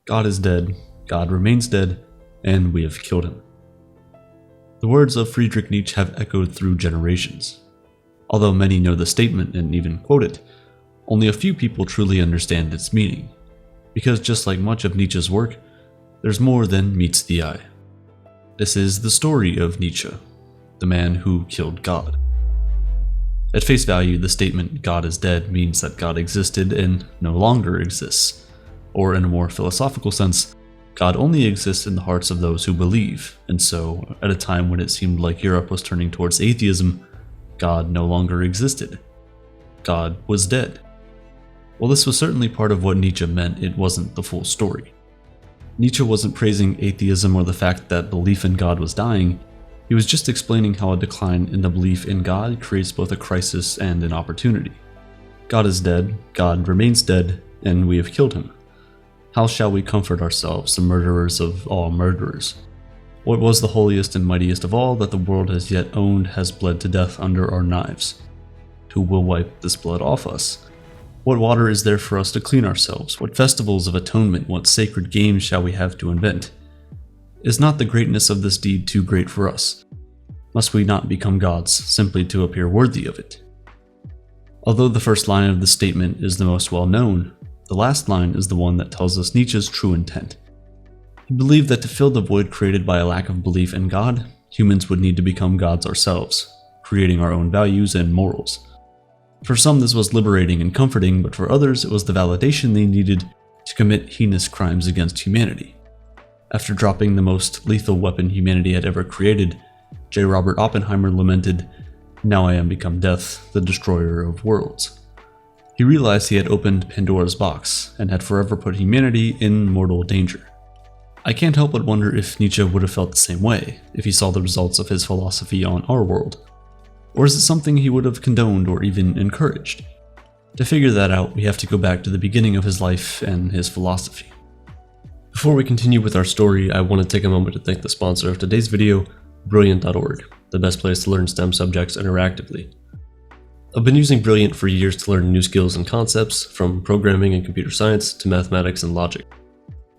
God is dead, God remains dead, and we have killed him. The words of Friedrich Nietzsche have echoed through generations. Although many know the statement and even quote it, only a few people truly understand its meaning, because just like much of Nietzsche's work, there's more than meets the eye. This is the story of Nietzsche, the man who killed God. At face value, the statement "God is dead" means that God existed and no longer exists, or in a more philosophical sense, God only exists in the hearts of those who believe, and so, at a time when it seemed like Europe was turning towards atheism, God no longer existed. God was dead. While this was certainly part of what Nietzsche meant, it wasn't the full story. Nietzsche wasn't praising atheism or the fact that belief in God was dying. He was just explaining how a decline in the belief in God creates both a crisis and an opportunity. God is dead, God remains dead, and we have killed him. How shall we comfort ourselves, the murderers of all murderers? What was the holiest and mightiest of all that the world has yet owned has bled to death under our knives? Who will wipe this blood off us? What water is there for us to clean ourselves? What festivals of atonement, what sacred games shall we have to invent? Is not the greatness of this deed too great for us? Must we not become gods simply to appear worthy of it? Although the first line of the statement is the most well known, the last line is the one that tells us Nietzsche's true intent. He believed that to fill the void created by a lack of belief in God, humans would need to become gods ourselves, creating our own values and morals. For some this was liberating and comforting, but for others it was the validation they needed to commit heinous crimes against humanity. After dropping the most lethal weapon humanity had ever created, J. Robert Oppenheimer lamented, "Now I am become death, the destroyer of worlds." He realized he had opened Pandora's box and had forever put humanity in mortal danger. I can't help but wonder if Nietzsche would have felt the same way if he saw the results of his philosophy on our world. Or is it something he would have condoned or even encouraged? To figure that out, we have to go back to the beginning of his life and his philosophy. Before we continue with our story, I want to take a moment to thank the sponsor of today's video, Brilliant.org, the best place to learn STEM subjects interactively. I've been using Brilliant for years to learn new skills and concepts, from programming and computer science to mathematics and logic.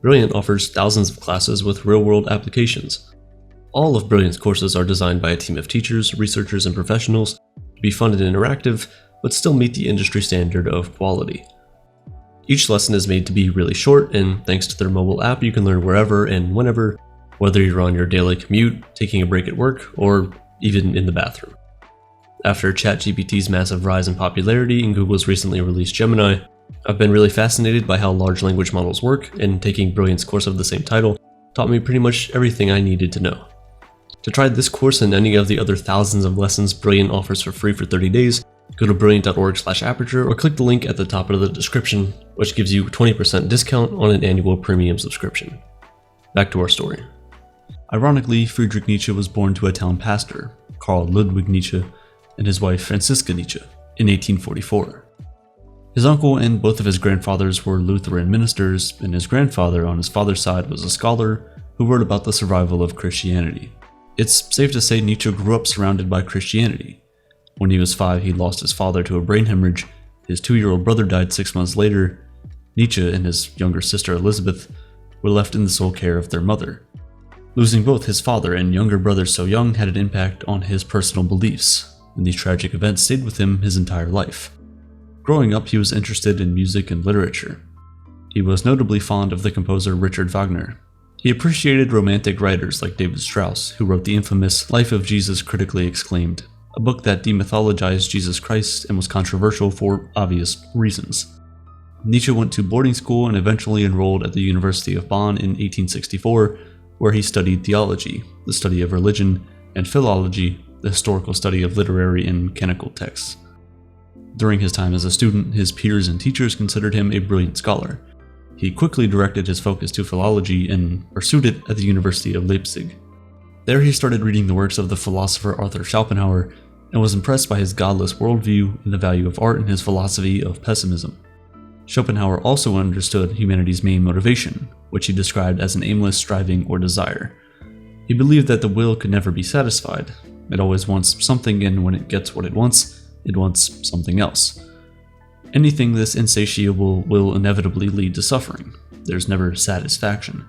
Brilliant offers thousands of classes with real-world applications. All of Brilliant's courses are designed by a team of teachers, researchers, and professionals to be fun and interactive, but still meet the industry standard of quality. Each lesson is made to be really short, and thanks to their mobile app, you can learn wherever and whenever, whether you're on your daily commute, taking a break at work, or even in the bathroom. After ChatGPT's massive rise in popularity and Google's recently released Gemini, I've been really fascinated by how large language models work, and taking Brilliant's course of the same title taught me pretty much everything I needed to know. To try this course and any of the other thousands of lessons Brilliant offers for free for 30 days, go to brilliant.org/aperture or click the link at the top of the description, which gives you a 20% discount on an annual premium subscription. Back to our story. Ironically, Friedrich Nietzsche was born to a town pastor, Karl Ludwig Nietzsche, and his wife Franziska Nietzsche, in 1844. His uncle and both of his grandfathers were Lutheran ministers, and his grandfather on his father's side was a scholar who wrote about the survival of Christianity. It's safe to say Nietzsche grew up surrounded by Christianity. When he was 5, he lost his father to a brain hemorrhage, his 2-year-old brother died 6 months later. Nietzsche and his younger sister Elizabeth were left in the sole care of their mother. Losing both his father and younger brother so young had an impact on his personal beliefs, and these tragic events stayed with him his entire life. Growing up, he was interested in music and literature. He was notably fond of the composer Richard Wagner. He appreciated romantic writers like David Strauss, who wrote the infamous Life of Jesus critically acclaimed, a book that demythologized Jesus Christ and was controversial for obvious reasons. Nietzsche went to boarding school and eventually enrolled at the University of Bonn in 1864, where he studied theology, the study of religion, and philology, the historical study of literary and canonical texts. During his time as a student, his peers and teachers considered him a brilliant scholar. He quickly directed his focus to philology and pursued it at the University of Leipzig. There he started reading the works of the philosopher Arthur Schopenhauer and was impressed by his godless worldview and the value of art in his philosophy of pessimism. Schopenhauer also understood humanity's main motivation, which he described as an aimless striving or desire. He believed that the will could never be satisfied. It always wants something, and when it gets what it wants something else. Anything this insatiable will inevitably lead to suffering. there's never satisfaction.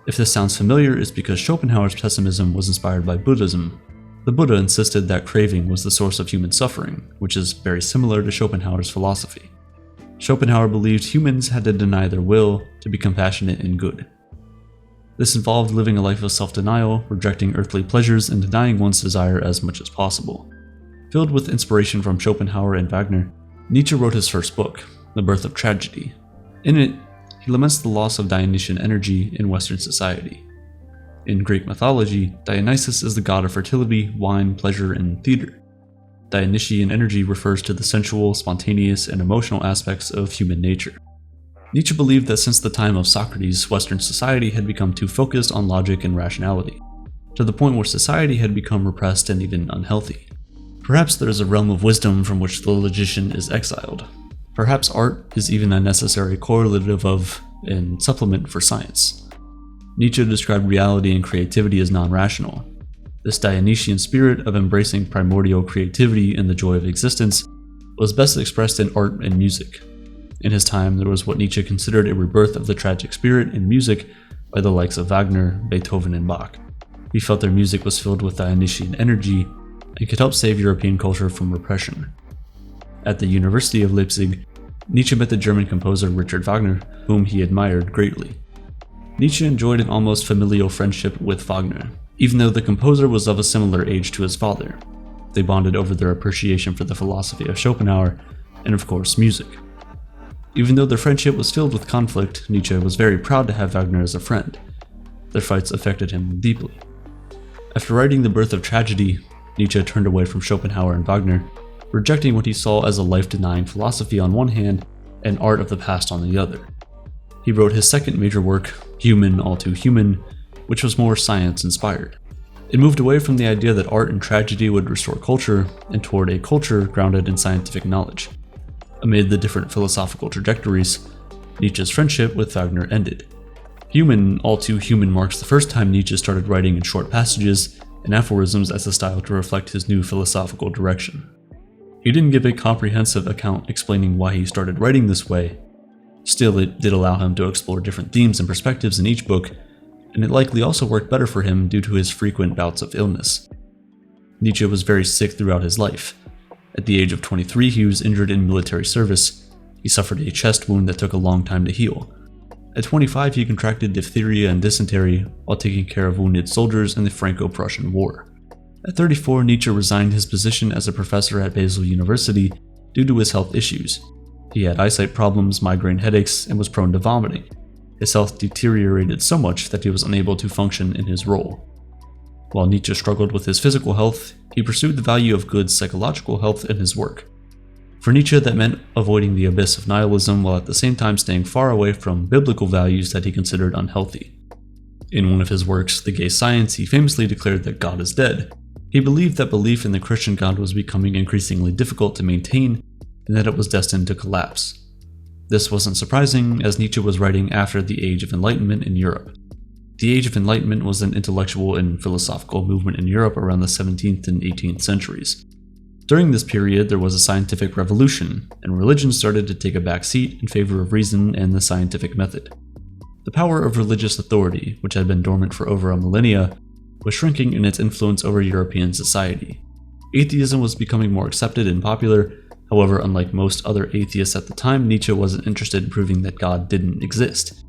If this sounds familiar, it's because Schopenhauer's pessimism was inspired by Buddhism. The Buddha insisted that craving was the source of human suffering, which is very similar to Schopenhauer's philosophy. Schopenhauer believed humans had to deny their will to be compassionate and good. This involved living a life of self-denial, rejecting earthly pleasures, and denying one's desire as much as possible. Filled with inspiration from Schopenhauer and Wagner, Nietzsche wrote his first book, The Birth of Tragedy. In it, he laments the loss of Dionysian energy in Western society. In Greek mythology, Dionysus is the god of fertility, wine, pleasure, and theater. Dionysian energy refers to the sensual, spontaneous, and emotional aspects of human nature. Nietzsche believed that since the time of Socrates, Western society had become too focused on logic and rationality, to the point where society had become repressed and even unhealthy. Perhaps there is a realm of wisdom from which the logician is exiled. Perhaps art is even a necessary correlative of and supplement for science. Nietzsche described reality and creativity as non-rational. This Dionysian spirit of embracing primordial creativity and the joy of existence was best expressed in art and music. In his time, there was what Nietzsche considered a rebirth of the tragic spirit in music by the likes of Wagner, Beethoven, and Bach. He felt their music was filled with Dionysian energy and could help save European culture from repression. At the University of Leipzig, Nietzsche met the German composer Richard Wagner, whom he admired greatly. Nietzsche enjoyed an almost familial friendship with Wagner, even though the composer was of a similar age to his father. They bonded over their appreciation for the philosophy of Schopenhauer and, of course, music. Even though their friendship was filled with conflict, Nietzsche was very proud to have Wagner as a friend. Their fights affected him deeply. After writing The Birth of Tragedy, Nietzsche turned away from Schopenhauer and Wagner, rejecting what he saw as a life-denying philosophy on one hand and art of the past on the other. He wrote his second major work, Human, All Too Human, which was more science-inspired. It moved away from the idea that art and tragedy would restore culture and toward a culture grounded in scientific knowledge. Amid the different philosophical trajectories, Nietzsche's friendship with Wagner ended. Human, All Too Human marks the first time Nietzsche started writing in short passages and aphorisms as a style to reflect his new philosophical direction. He didn't give a comprehensive account explaining why he started writing this way. Still, it did allow him to explore different themes and perspectives in each book, and it likely also worked better for him due to his frequent bouts of illness. Nietzsche was very sick throughout his life. At the age of 23, he was injured in military service. He suffered a chest wound that took a long time to heal. At 25, he contracted diphtheria and dysentery while taking care of wounded soldiers in the Franco-Prussian War. At 34, Nietzsche resigned his position as a professor at Basel University due to his health issues. He had eyesight problems, migraine headaches, and was prone to vomiting. His health deteriorated so much that he was unable to function in his role. While Nietzsche struggled with his physical health, he pursued the value of good psychological health in his work. For Nietzsche, that meant avoiding the abyss of nihilism while at the same time staying far away from biblical values that he considered unhealthy. In one of his works, The Gay Science, he famously declared that God is dead. He believed that belief in the Christian God was becoming increasingly difficult to maintain and that it was destined to collapse. This wasn't surprising, as Nietzsche was writing after the Age of Enlightenment in Europe. The Age of Enlightenment was an intellectual and philosophical movement in Europe around the 17th and 18th centuries. During this period, there was a scientific revolution, and religion started to take a back seat in favor of reason and the scientific method. The power of religious authority, which had been dormant for over a millennia, was shrinking in its influence over European society. Atheism was becoming more accepted and popular. However, unlike most other atheists at the time, Nietzsche wasn't interested in proving that God didn't exist.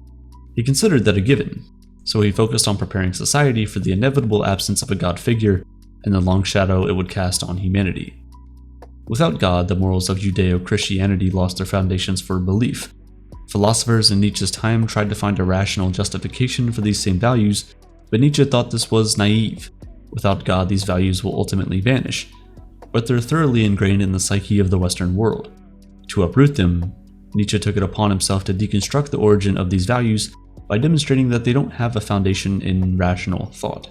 He considered that a given, so he focused on preparing society for the inevitable absence of a God figure and the long shadow it would cast on humanity. Without God, the morals of Judeo-Christianity lost their foundations for belief. Philosophers in Nietzsche's time tried to find a rational justification for these same values, but Nietzsche thought this was naive. Without God, these values will ultimately vanish, but they're thoroughly ingrained in the psyche of the Western world. To uproot them, Nietzsche took it upon himself to deconstruct the origin of these values by demonstrating that they don't have a foundation in rational thought.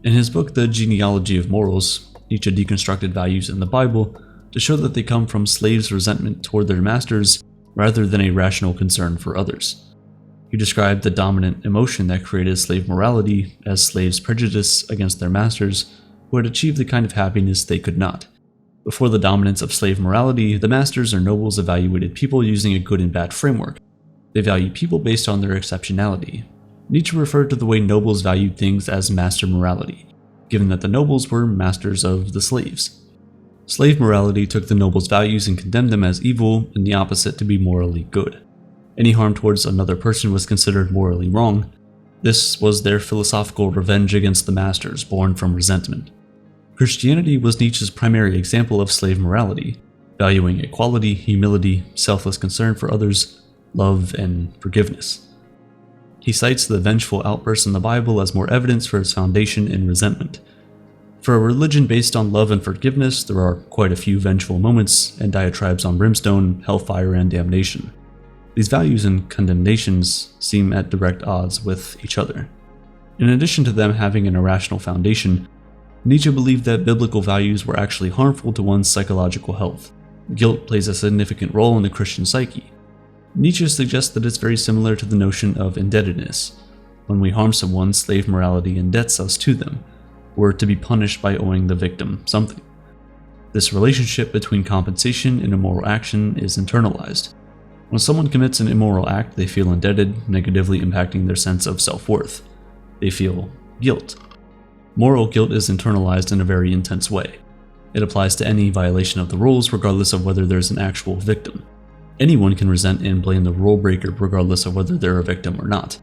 In his book, The Genealogy of Morals, Nietzsche deconstructed values in the Bible to show that they come from slaves' resentment toward their masters rather than a rational concern for others. He described the dominant emotion that created slave morality as slaves' prejudice against their masters who had achieved the kind of happiness they could not. Before the dominance of slave morality, the masters or nobles evaluated people using a good and bad framework. They value people based on their exceptionality. Nietzsche referred to the way nobles valued things as master morality, given that the nobles were masters of the slaves. Slave morality took the nobles' values and condemned them as evil and the opposite to be morally good. Any harm towards another person was considered morally wrong. This was their philosophical revenge against the masters, born from resentment. Christianity was Nietzsche's primary example of slave morality, valuing equality, humility, selfless concern for others, love, and forgiveness. He cites the vengeful outbursts in the Bible as more evidence for its foundation in resentment. For a religion based on love and forgiveness, there are quite a few vengeful moments and diatribes on brimstone, hellfire, and damnation. These values and condemnations seem at direct odds with each other. In addition to them having an irrational foundation, Nietzsche believed that biblical values were actually harmful to one's psychological health. Guilt plays a significant role in the Christian psyche. Nietzsche suggests that it's very similar to the notion of indebtedness. When we harm someone, slave morality indebts us to them. We're to be punished by owing the victim something. This relationship between compensation and immoral action is internalized. When someone commits an immoral act, they feel indebted, negatively impacting their sense of self-worth. They feel guilt. Moral guilt is internalized in a very intense way. It applies to any violation of the rules, regardless of whether there's an actual victim. Anyone can resent and blame the rule breaker regardless of whether they're a victim or not.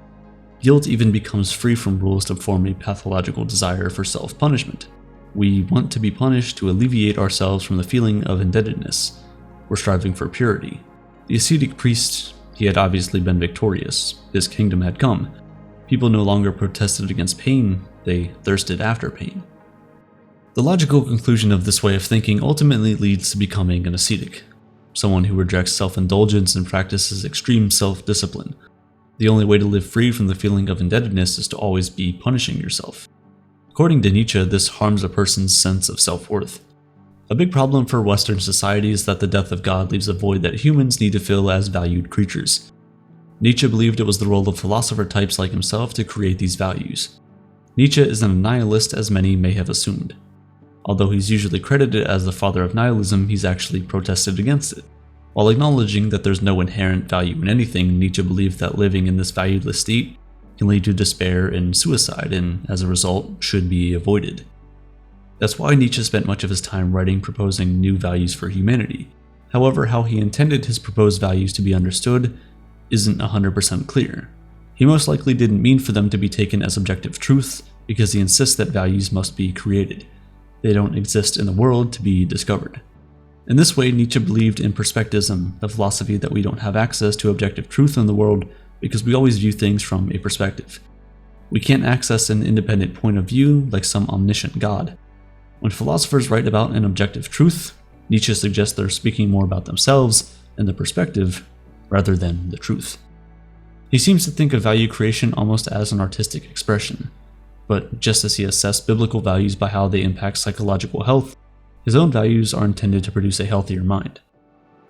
Guilt even becomes free from rules to form a pathological desire for self-punishment. We want to be punished to alleviate ourselves from the feeling of indebtedness. We're striving for purity. The ascetic priest, he had obviously been victorious. His kingdom had come. People no longer protested against pain, they thirsted after pain. The logical conclusion of this way of thinking ultimately leads to becoming an ascetic, someone who rejects self-indulgence and practices extreme self-discipline. The only way to live free from the feeling of indebtedness is to always be punishing yourself. According to Nietzsche, this harms a person's sense of self-worth. A big problem for Western society is that the death of God leaves a void that humans need to fill as valued creatures. Nietzsche believed it was the role of philosopher types like himself to create these values. Nietzsche isn't a nihilist as many may have assumed. Although he's usually credited as the father of nihilism, he's actually protested against it. While acknowledging that there's no inherent value in anything, Nietzsche believed that living in this valueless state can lead to despair and suicide, and as a result, should be avoided. That's why Nietzsche spent much of his time writing proposing new values for humanity. However, how he intended his proposed values to be understood isn't 100% clear. He most likely didn't mean for them to be taken as objective truth, because he insists that values must be created. They don't exist in the world to be discovered. In this way, Nietzsche believed in perspectivism, the philosophy that we don't have access to objective truth in the world because we always view things from a perspective. We can't access an independent point of view like some omniscient God. When philosophers write about an objective truth, Nietzsche suggests they're speaking more about themselves and the perspective rather than the truth. He seems to think of value creation almost as an artistic expression. But just as he assessed biblical values by how they impact psychological health, his own values are intended to produce a healthier mind.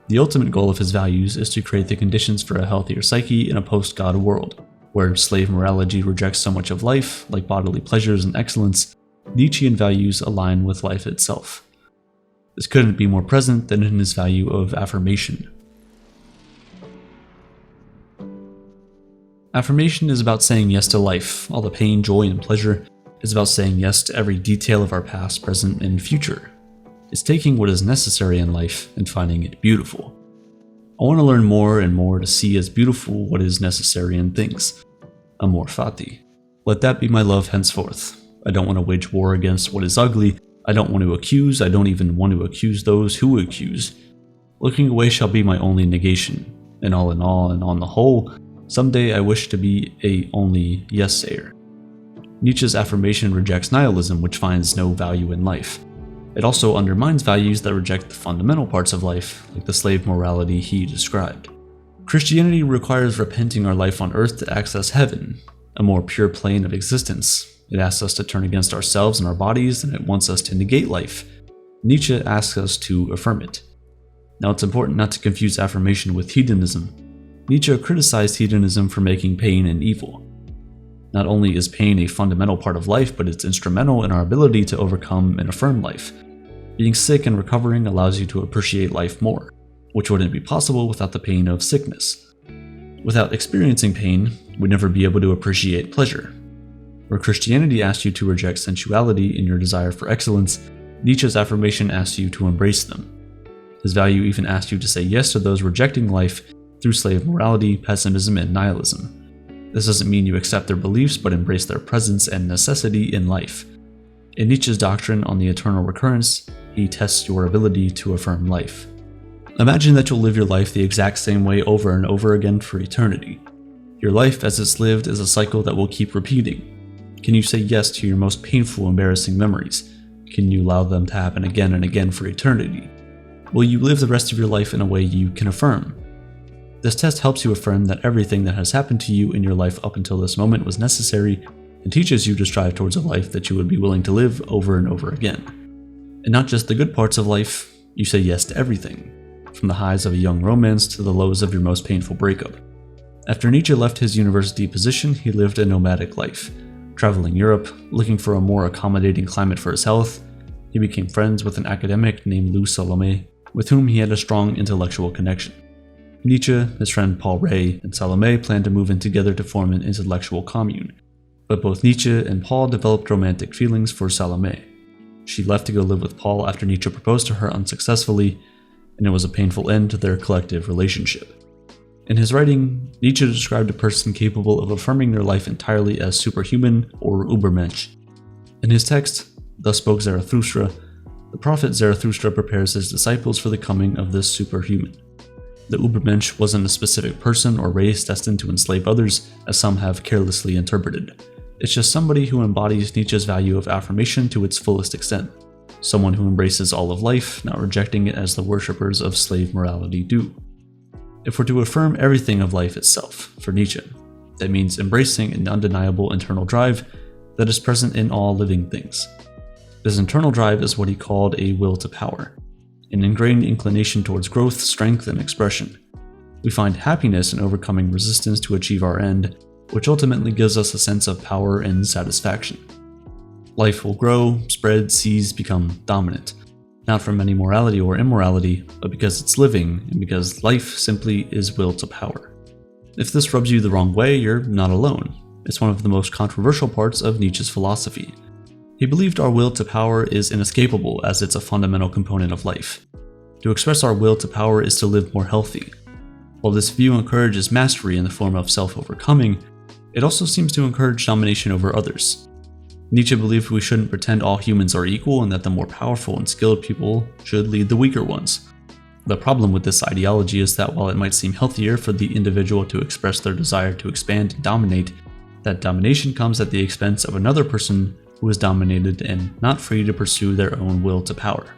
The ultimate goal of his values is to create the conditions for a healthier psyche in a post-God world, where slave morality rejects so much of life, like bodily pleasures and excellence. Nietzschean values align with life itself. This couldn't be more present than in his value of affirmation. Affirmation is about saying yes to life, all the pain, joy, and pleasure. It's about saying yes to every detail of our past, present, and future. It's taking what is necessary in life and finding it beautiful. I want to learn more and more to see as beautiful what is necessary in things. Amor fati. Let that be my love henceforth. I don't want to wage war against what is ugly. I don't want to accuse. I don't even want to accuse those who accuse. Looking away shall be my only negation. And all in all, and on the whole, someday I wish to be a only yes-sayer. Nietzsche's affirmation rejects nihilism, which finds no value in life. It also undermines values that reject the fundamental parts of life, like the slave morality he described. Christianity requires repenting our life on earth to access heaven, a more pure plane of existence. It asks us to turn against ourselves and our bodies, and it wants us to negate life. Nietzsche asks us to affirm it. Now, it's important not to confuse affirmation with hedonism. Nietzsche criticized hedonism for making pain and evil. Not only is pain a fundamental part of life, but it's instrumental in our ability to overcome and affirm life. Being sick and recovering allows you to appreciate life more, which wouldn't be possible without the pain of sickness. Without experiencing pain, we'd never be able to appreciate pleasure. Where Christianity asks you to reject sensuality in your desire for excellence, Nietzsche's affirmation asks you to embrace them. His value even asks you to say yes to those rejecting life through slave morality, pessimism, and nihilism. This doesn't mean you accept their beliefs, but embrace their presence and necessity in life. In Nietzsche's doctrine on the eternal recurrence, he tests your ability to affirm life. Imagine that you'll live your life the exact same way over and over again for eternity. Your life as it's lived is a cycle that will keep repeating. Can you say yes to your most painful, embarrassing memories? Can you allow them to happen again and again for eternity? Will you live the rest of your life in a way you can affirm? This test helps you affirm that everything that has happened to you in your life up until this moment was necessary and teaches you to strive towards a life that you would be willing to live over and over again. And not just the good parts of life, you say yes to everything, from the highs of a young romance to the lows of your most painful breakup. After Nietzsche left his university position, he lived a nomadic life, traveling Europe, looking for a more accommodating climate for his health. He became friends with an academic named Lou Salome, with whom he had a strong intellectual connection. Nietzsche, his friend Paul Ray, and Salome planned to move in together to form an intellectual commune, but both Nietzsche and Paul developed romantic feelings for Salome. She left to go live with Paul after Nietzsche proposed to her unsuccessfully, and it was a painful end to their collective relationship. In his writing, Nietzsche described a person capable of affirming their life entirely as superhuman or Übermensch. In his text, Thus Spoke Zarathustra, the prophet Zarathustra prepares his disciples for the coming of this superhuman. The Übermensch wasn't a specific person or race destined to enslave others, as some have carelessly interpreted. It's just somebody who embodies Nietzsche's value of affirmation to its fullest extent. Someone who embraces all of life, not rejecting it as the worshippers of slave morality do. If we're to affirm everything of life itself, for Nietzsche, that means embracing an undeniable internal drive that is present in all living things. This internal drive is what he called a will to power, an ingrained inclination towards growth, strength, and expression. We find happiness in overcoming resistance to achieve our end, which ultimately gives us a sense of power and satisfaction. Life will grow, spread, seize, become dominant, not from any morality or immorality, but because it's living and because life simply is will to power. If this rubs you the wrong way, you're not alone. It's one of the most controversial parts of Nietzsche's philosophy. He believed our will to power is inescapable as it's a fundamental component of life. To express our will to power is to live more healthy. While this view encourages mastery in the form of self-overcoming, it also seems to encourage domination over others. Nietzsche believed we shouldn't pretend all humans are equal and that the more powerful and skilled people should lead the weaker ones. The problem with this ideology is that while it might seem healthier for the individual to express their desire to expand and dominate, that domination comes at the expense of another person who is dominated and not free to pursue their own will to power.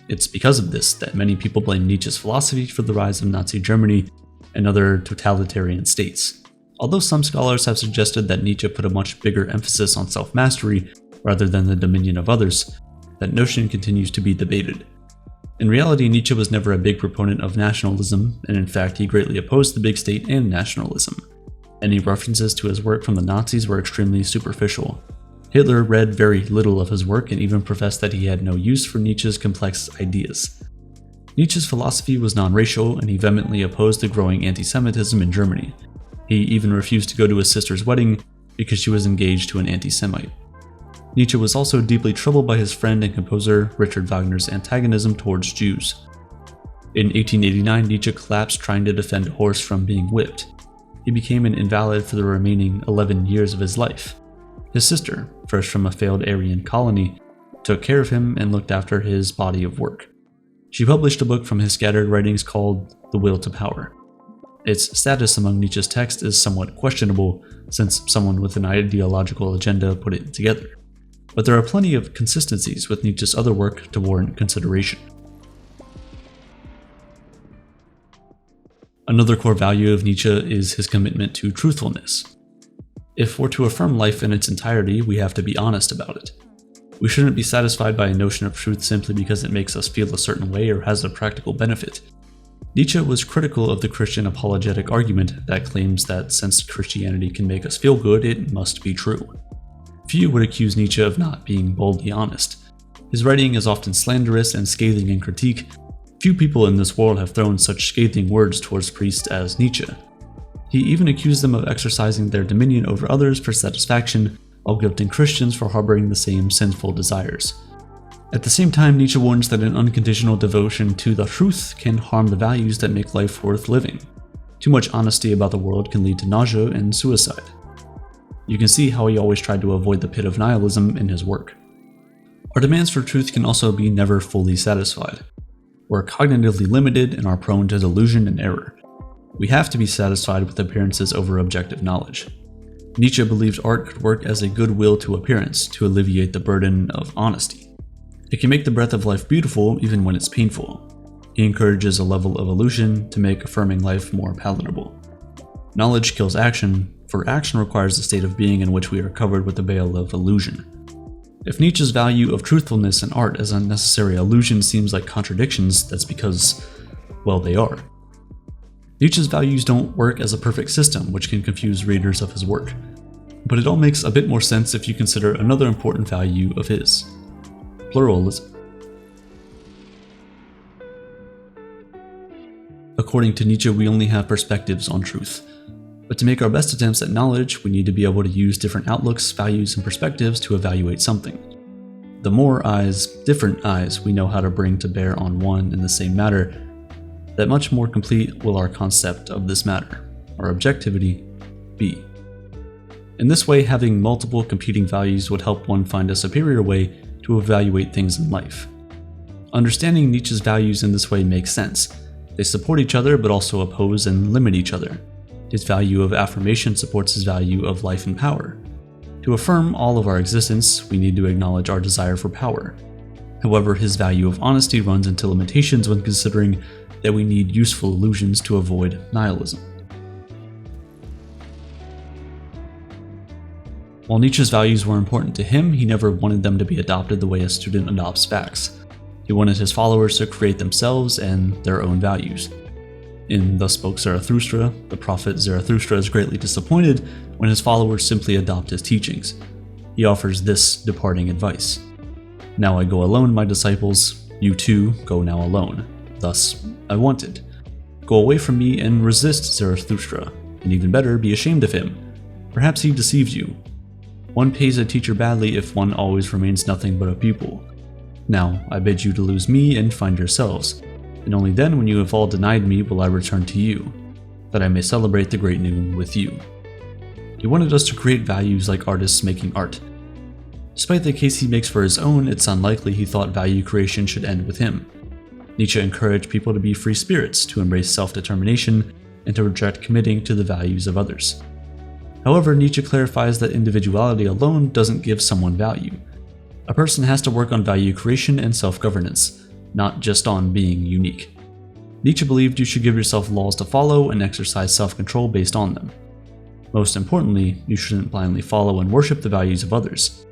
It's because of this that many people blame Nietzsche's philosophy for the rise of Nazi Germany and other totalitarian states. Although some scholars have suggested that Nietzsche put a much bigger emphasis on self-mastery rather than the dominion of others, that notion continues to be debated. In reality, Nietzsche was never a big proponent of nationalism, and in fact he greatly opposed the big state and nationalism. Any references to his work from the Nazis were extremely superficial. Hitler read very little of his work and even professed that he had no use for Nietzsche's complex ideas. Nietzsche's philosophy was non-racial, and he vehemently opposed the growing anti-Semitism in Germany. He even refused to go to his sister's wedding because she was engaged to an anti-Semite. Nietzsche was also deeply troubled by his friend and composer Richard Wagner's antagonism towards Jews. In 1889, Nietzsche collapsed trying to defend a horse from being whipped. He became an invalid for the remaining 11 years of his life. His sister, fresh from a failed Aryan colony, took care of him and looked after his body of work. She published a book from his scattered writings called The Will to Power. Its status among Nietzsche's text is somewhat questionable, since someone with an ideological agenda put it together. But there are plenty of consistencies with Nietzsche's other work to warrant consideration. Another core value of Nietzsche is his commitment to truthfulness. If we're to affirm life in its entirety, we have to be honest about it. We shouldn't be satisfied by a notion of truth simply because it makes us feel a certain way or has a practical benefit. Nietzsche was critical of the Christian apologetic argument that claims that since Christianity can make us feel good, it must be true. Few would accuse Nietzsche of not being boldly honest. His writing is often slanderous and scathing in critique. Few people in this world have thrown such scathing words towards priests as Nietzsche. He even accused them of exercising their dominion over others for satisfaction, while guilting Christians for harboring the same sinful desires. At the same time, Nietzsche warns that an unconditional devotion to the truth can harm the values that make life worth living. Too much honesty about the world can lead to nausea and suicide. You can see how he always tried to avoid the pit of nihilism in his work. Our demands for truth can also be never fully satisfied. We're cognitively limited and are prone to delusion and error. We have to be satisfied with appearances over objective knowledge. Nietzsche believed art could work as a goodwill to appearance to alleviate the burden of honesty. It can make the breath of life beautiful even when it's painful. He encourages a level of illusion to make affirming life more palatable. Knowledge kills action, for action requires a state of being in which we are covered with the veil of illusion. If Nietzsche's value of truthfulness in art as unnecessary illusion seems like contradictions, that's because, well, they are. Nietzsche's values don't work as a perfect system, which can confuse readers of his work. But it all makes a bit more sense if you consider another important value of his: pluralism. According to Nietzsche, we only have perspectives on truth. But to make our best attempts at knowledge, we need to be able to use different outlooks, values, and perspectives to evaluate something. The more eyes, different eyes, we know how to bring to bear on one and the same matter, that much more complete will our concept of this matter, our objectivity, be. In this way, having multiple competing values would help one find a superior way to evaluate things in life. Understanding Nietzsche's values in this way makes sense. They support each other but also oppose and limit each other. His value of affirmation supports his value of life and power. To affirm all of our existence, we need to acknowledge our desire for power. However, his value of honesty runs into limitations when considering that we need useful illusions to avoid nihilism. While Nietzsche's values were important to him, he never wanted them to be adopted the way a student adopts facts. He wanted his followers to create themselves and their own values. In Thus Spoke Zarathustra, the prophet Zarathustra is greatly disappointed when his followers simply adopt his teachings. He offers this departing advice: "Now I go alone, my disciples, you too go now alone. Thus I wanted. Go away from me and resist Zarathustra, and even better, be ashamed of him. Perhaps he deceives you. One pays a teacher badly if one always remains nothing but a pupil. Now I bid you to lose me and find yourselves, and only then when you have all denied me will I return to you, that I may celebrate the great noon with you." He wanted us to create values like artists making art. Despite the case he makes for his own, it's unlikely he thought value creation should end with him. Nietzsche encouraged people to be free spirits, to embrace self-determination, and to reject committing to the values of others. However, Nietzsche clarifies that individuality alone doesn't give someone value. A person has to work on value creation and self-governance, not just on being unique. Nietzsche believed you should give yourself laws to follow and exercise self-control based on them. Most importantly, you shouldn't blindly follow and worship the values of others.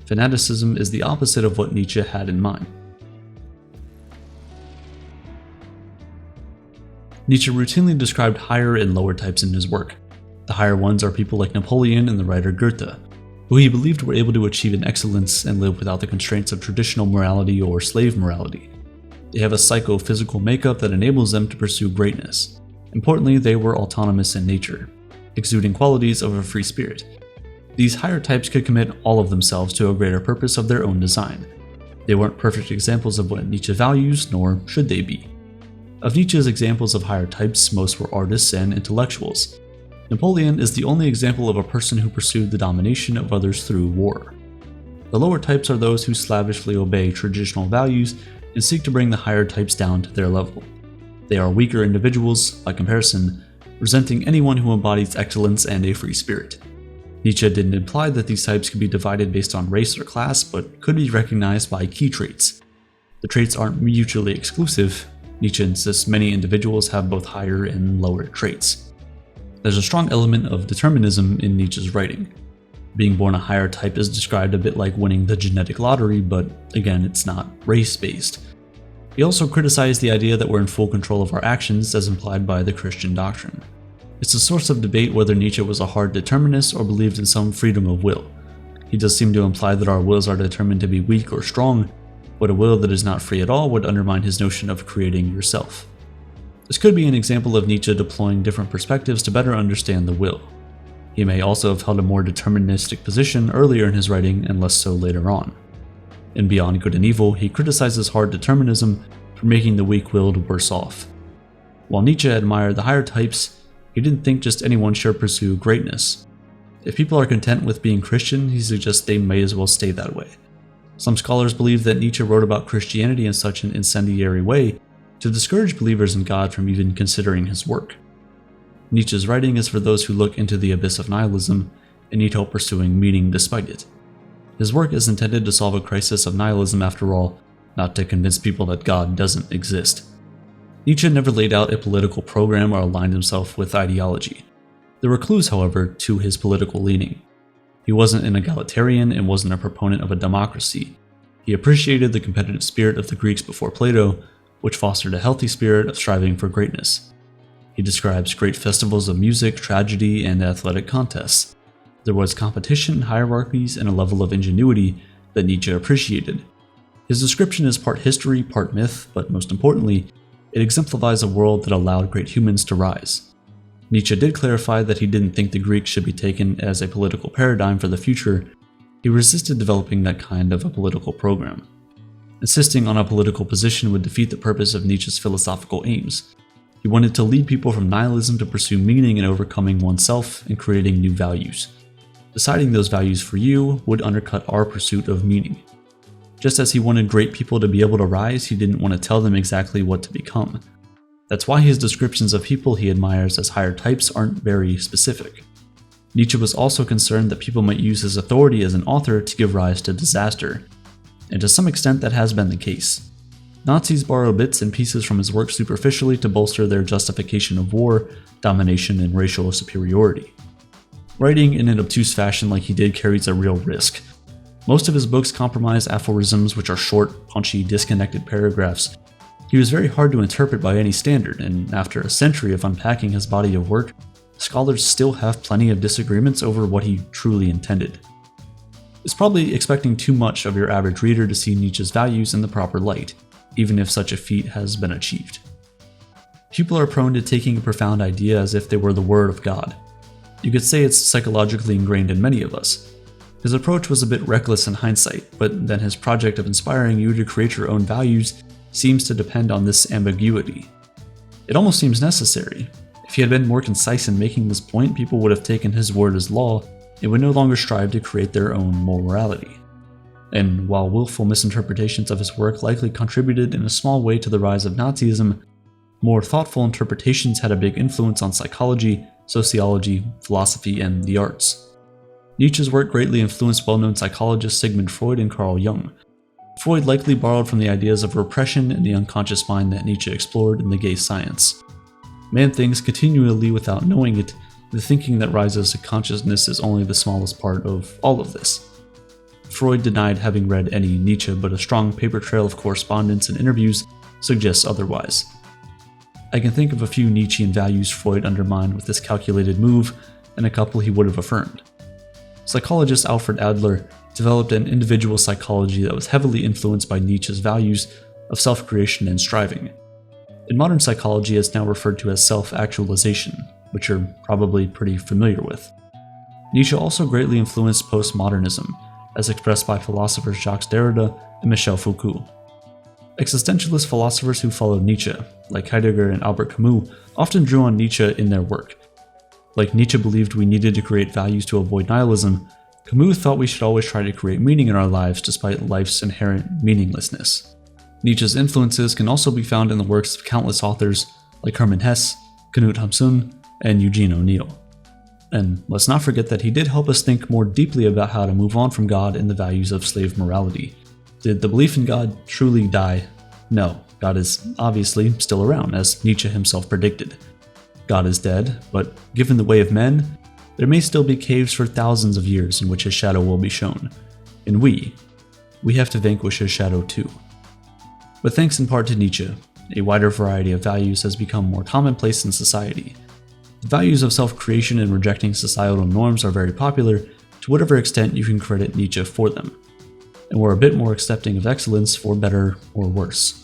Fanaticism is the opposite of what Nietzsche had in mind. Nietzsche routinely described higher and lower types in his work. The higher ones are people like Napoleon and the writer Goethe, who he believed were able to achieve an excellence and live without the constraints of traditional morality or slave morality. They have a psychophysical makeup that enables them to pursue greatness. Importantly, they were autonomous in nature, exuding qualities of a free spirit. These higher types could commit all of themselves to a greater purpose of their own design. They weren't perfect examples of what Nietzsche values, nor should they be. Of Nietzsche's examples of higher types, most were artists and intellectuals. Napoleon is the only example of a person who pursued the domination of others through war. The lower types are those who slavishly obey traditional values and seek to bring the higher types down to their level. They are weaker individuals, by comparison, resenting anyone who embodies excellence and a free spirit. Nietzsche didn't imply that these types could be divided based on race or class, but could be recognized by key traits. The traits aren't mutually exclusive. Nietzsche insists many individuals have both higher and lower traits. There's a strong element of determinism in Nietzsche's writing. Being born a higher type is described a bit like winning the genetic lottery, but again, it's not race-based. He also criticized the idea that we're in full control of our actions as implied by the Christian doctrine. It's a source of debate whether Nietzsche was a hard determinist or believed in some freedom of will. He does seem to imply that our wills are determined to be weak or strong, but a will that is not free at all would undermine his notion of creating yourself. This could be an example of Nietzsche deploying different perspectives to better understand the will. He may also have held a more deterministic position earlier in his writing and less so later on. In Beyond Good and Evil, he criticizes hard determinism for making the weak-willed worse off. While Nietzsche admired the higher types, he didn't think just anyone should pursue greatness. If people are content with being Christian, he suggests they may as well stay that way. Some scholars believe that Nietzsche wrote about Christianity in such an incendiary way to discourage believers in God from even considering his work. Nietzsche's writing is for those who look into the abyss of nihilism and need help pursuing meaning despite it. His work is intended to solve a crisis of nihilism after all, not to convince people that God doesn't exist. Nietzsche never laid out a political program or aligned himself with ideology. There were clues, however, to his political leaning. He wasn't an egalitarian and wasn't a proponent of a democracy. He appreciated the competitive spirit of the Greeks before Plato, which fostered a healthy spirit of striving for greatness. He describes great festivals of music, tragedy, and athletic contests. There was competition, hierarchies, and a level of ingenuity that Nietzsche appreciated. His description is part history, part myth, but most importantly, it exemplifies a world that allowed great humans to rise. Nietzsche did clarify that he didn't think the Greeks should be taken as a political paradigm for the future. He resisted developing that kind of a political program. Insisting on a political position would defeat the purpose of Nietzsche's philosophical aims. He wanted to lead people from nihilism to pursue meaning in overcoming oneself and creating new values. Deciding those values for you would undercut our pursuit of meaning. Just as he wanted great people to be able to rise, he didn't want to tell them exactly what to become. That's why his descriptions of people he admires as higher types aren't very specific. Nietzsche was also concerned that people might use his authority as an author to give rise to disaster, and to some extent that has been the case. Nazis borrow bits and pieces from his work superficially to bolster their justification of war, domination, and racial superiority. Writing in an obtuse fashion like he did carries a real risk. Most of his books comprise aphorisms, which are short, punchy, disconnected paragraphs. He was very hard to interpret by any standard, and after a century of unpacking his body of work, scholars still have plenty of disagreements over what he truly intended. It's probably expecting too much of your average reader to see Nietzsche's values in the proper light, even if such a feat has been achieved. People are prone to taking a profound idea as if they were the word of God. You could say it's psychologically ingrained in many of us. His approach was a bit reckless in hindsight, but then his project of inspiring you to create your own values seems to depend on this ambiguity. It almost seems necessary. If he had been more concise in making this point, people would have taken his word as law and would no longer strive to create their own morality. And while willful misinterpretations of his work likely contributed in a small way to the rise of Nazism, more thoughtful interpretations had a big influence on psychology, sociology, philosophy, and the arts. Nietzsche's work greatly influenced well-known psychologists Sigmund Freud and Carl Jung. Freud likely borrowed from the ideas of repression and the unconscious mind that Nietzsche explored in The Gay Science. Man thinks continually without knowing it. The thinking that rises to consciousness is only the smallest part of all of this. Freud denied having read any Nietzsche, but a strong paper trail of correspondence and interviews suggests otherwise. I can think of a few Nietzschean values Freud undermined with this calculated move, and a couple he would have affirmed. Psychologist Alfred Adler developed an individual psychology that was heavily influenced by Nietzsche's values of self-creation and striving. In modern psychology, it's now referred to as self-actualization, which you're probably pretty familiar with. Nietzsche also greatly influenced postmodernism, as expressed by philosophers Jacques Derrida and Michel Foucault. Existentialist philosophers who followed Nietzsche, like Heidegger and Albert Camus, often drew on Nietzsche in their work. Like Nietzsche believed we needed to create values to avoid nihilism, Camus thought we should always try to create meaning in our lives despite life's inherent meaninglessness. Nietzsche's influences can also be found in the works of countless authors like Hermann Hesse, Knut Hamsun, and Eugene O'Neill. And let's not forget that he did help us think more deeply about how to move on from God and the values of slave morality. Did the belief in God truly die? No, God is obviously still around, as Nietzsche himself predicted. God is dead, but given the way of men, there may still be caves for thousands of years in which his shadow will be shown. And we have to vanquish his shadow too. But thanks in part to Nietzsche, a wider variety of values has become more commonplace in society. The values of self-creation and rejecting societal norms are very popular to whatever extent you can credit Nietzsche for them, and we're a bit more accepting of excellence for better or worse.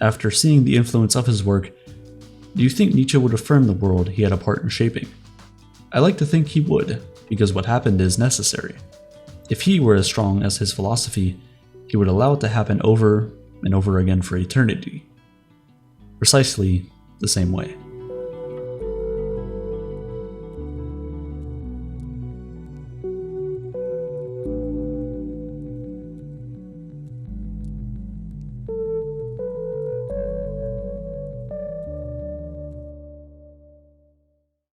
After seeing the influence of his work, Do you think Nietzsche would affirm the world he had a part in shaping? I like to think he would, because what happened is necessary. If he were as strong as his philosophy, he would allow it to happen over and over again for eternity. Precisely the same way.